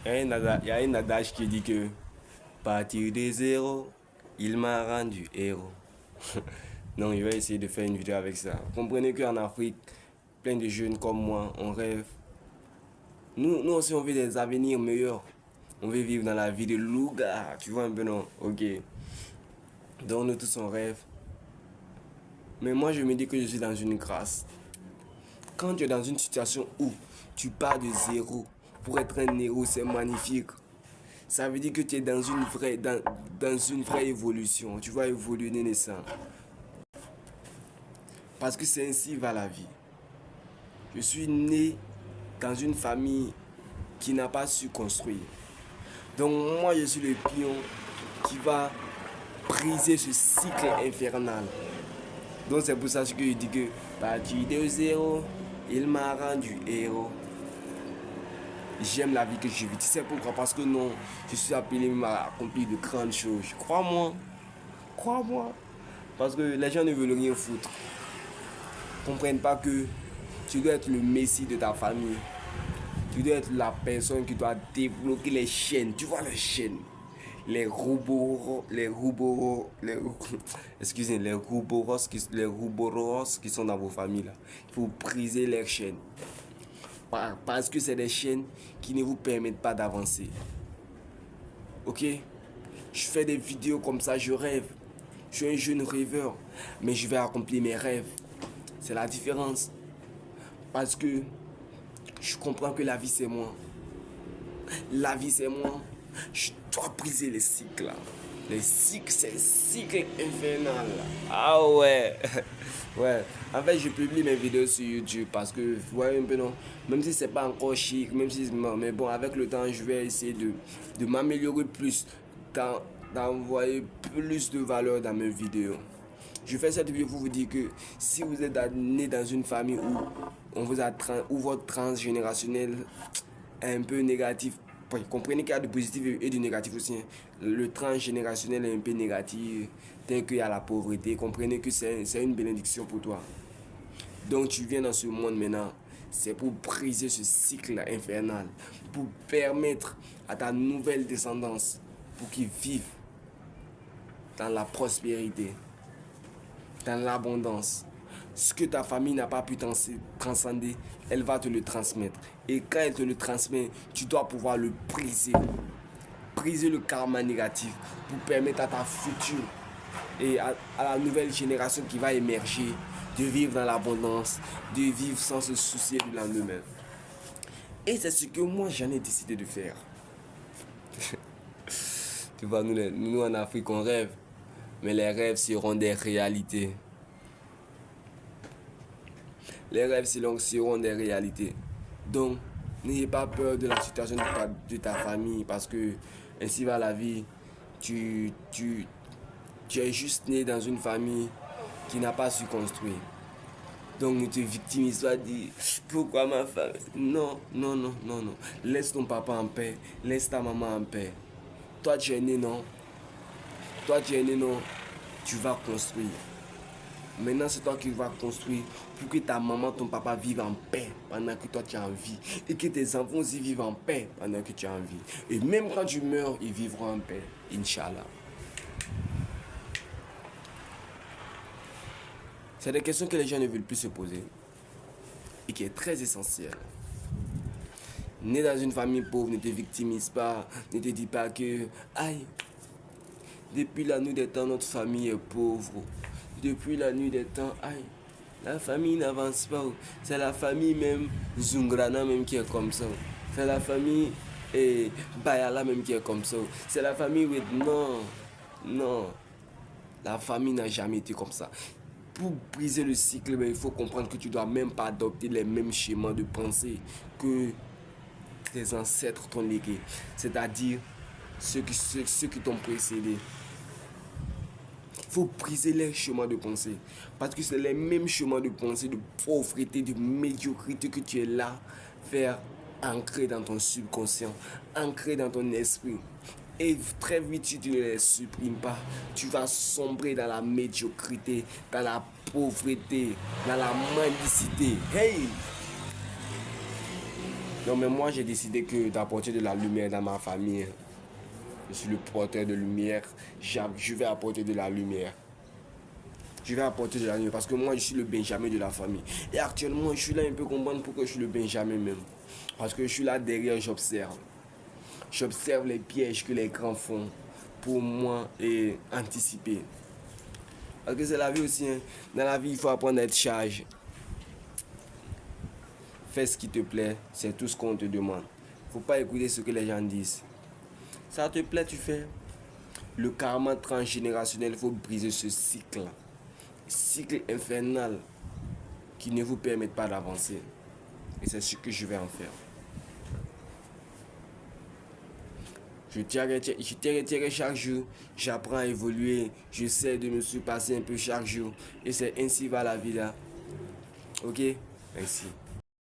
Il y a un adage qui dit que partir de zéro, il m'a rendu héros. Non, je vais essayer de faire une vidéo avec ça. Comprenez qu'en Afrique, plein de jeunes comme moi, on rêve. Nous aussi, on veut des avenirs meilleurs. On veut vivre dans la vie de Louga. Tu vois un peu, non? Ok. Donc, nous tous, on rêve. Mais moi, je me dis que je suis dans une grâce. Quand tu es dans une situation où tu pars de zéro pour être un héros, c'est magnifique. Ça veut dire que tu es dans une vraie évolution. Tu vas évoluer de naissance. Parce que c'est ainsi va la vie. Je suis né dans une famille qui n'a pas su construire. Donc moi, je suis le pion qui va briser ce cycle infernal. Donc c'est pour ça que je dis que partir de zéro, il m'a rendu héros. J'aime la vie que je vis. Tu sais pourquoi? Parce que non, je suis appelé à accomplir de grandes choses. Crois-moi. Crois-moi. Parce que les gens ne veulent rien foutre. Ils ne comprennent pas que tu dois être le messie de ta famille. Tu dois être la personne qui doit débloquer les chaînes. Tu vois les chaînes? Excusez, les rouboros qui sont dans vos familles là. Il faut briser les chaînes. Parce que c'est des chaînes qui ne vous permettent pas d'avancer. Ok? Je fais des vidéos comme ça, je rêve. Je suis un jeune rêveur, mais je vais accomplir mes rêves. C'est la différence. Parce que je comprends que la vie c'est moi. La vie c'est moi. Je dois briser les cycles là. Les cycles, c'est un cycle infernal. Ah ouais. Ouais. En fait, je publie mes vidéos sur YouTube parce que, vous voyez un peu non. Même si c'est pas encore chic, même si mais bon, avec le temps, je vais essayer de m'améliorer plus, d'envoyer plus de valeur dans mes vidéos. Je fais cette vidéo pour vous dire que si vous êtes né dans une famille où où votre transgénérationnel est un peu négatif, comprenez qu'il y a du positif et du négatif aussi. Le transgénérationnel est un peu négatif, tel qu'il y a la pauvreté. Comprenez que c'est une bénédiction pour toi. Donc tu viens dans ce monde maintenant, c'est pour briser ce cycle infernal, pour permettre à ta nouvelle descendance, pour qu'ils vivent dans la prospérité, dans l'abondance. Ce que ta famille n'a pas pu transcender, elle va te le transmettre. Et quand elle te le transmet, tu dois pouvoir le briser. Briser le karma négatif pour permettre à ta future et à la nouvelle génération qui va émerger de vivre dans l'abondance, de vivre sans se soucier du lendemain. Et c'est ce que moi j'en ai décidé de faire. Tu vois, nous en Afrique on rêve, mais les rêves seront des réalités. Les rêves seront des réalités. Donc, n'ayez pas peur de la situation de ta famille parce que ainsi va la vie. Tu es juste né dans une famille qui n'a pas su construire. Donc ne te victimise pas, dis pourquoi ma femme. Non, non, non, non, non. Laisse ton papa en paix, laisse ta maman en paix. Toi tu es né, non. Toi tu es né, non. Tu vas construire. Maintenant, c'est toi qui vas construire pour que ta maman, ton papa vivent en paix pendant que toi tu as envie. Et que tes enfants aussi vivent en paix pendant que tu as envie. Et même quand tu meurs, ils vivront en paix. Inch'Allah. C'est des questions que les gens ne veulent plus se poser. Et qui est très essentielle. Né dans une famille pauvre, ne te victimise pas. Ne te dis pas que, aïe, depuis la nuit des temps, notre famille est pauvre. Depuis la nuit des temps, aïe, la famille n'avance pas. C'est la famille même, Zungrana même qui est comme ça. C'est la famille Bayala même qui est comme ça. C'est la famille, non, non. La famille n'a jamais été comme ça. Pour briser le cycle, il faut comprendre que tu ne dois même pas adopter les mêmes schémas de pensée que tes ancêtres t'ont légué. C'est-à-dire ceux qui t'ont précédé. Il faut briser les chemins de pensée. Parce que c'est les mêmes chemins de pensée, de pauvreté, de médiocrité que tu es là, faire ancrer dans ton subconscient, ancrer dans ton esprit. Et très vite, si tu ne les supprimes pas, tu vas sombrer dans la médiocrité, dans la pauvreté, dans la mendicité. Hey! Non, mais moi, j'ai décidé que d'apporter de la lumière dans ma famille. Je suis le porteur de lumière. Je vais apporter de la lumière. Je vais apporter de la lumière parce que moi, je suis le Benjamin de la famille. Et actuellement, je suis là un peu comprendre pourquoi je suis le Benjamin même. Parce que je suis là derrière, j'observe. J'observe les pièges que les grands font pour moi et anticiper. Parce que c'est la vie aussi. Hein. Dans la vie, il faut apprendre à être sage. Fais ce qui te plaît, c'est tout ce qu'on te demande. Faut pas écouter ce que les gens disent. Ça te plaît, tu fais. Le karma transgénérationnel, il faut briser ce cycle. Cycle infernal qui ne vous permet pas d'avancer. Et c'est ce que je vais en faire. Je tire chaque jour, j'apprends à évoluer, j'essaie de me surpasser un peu chaque jour. Et c'est ainsi va la vie là. Ok? Merci.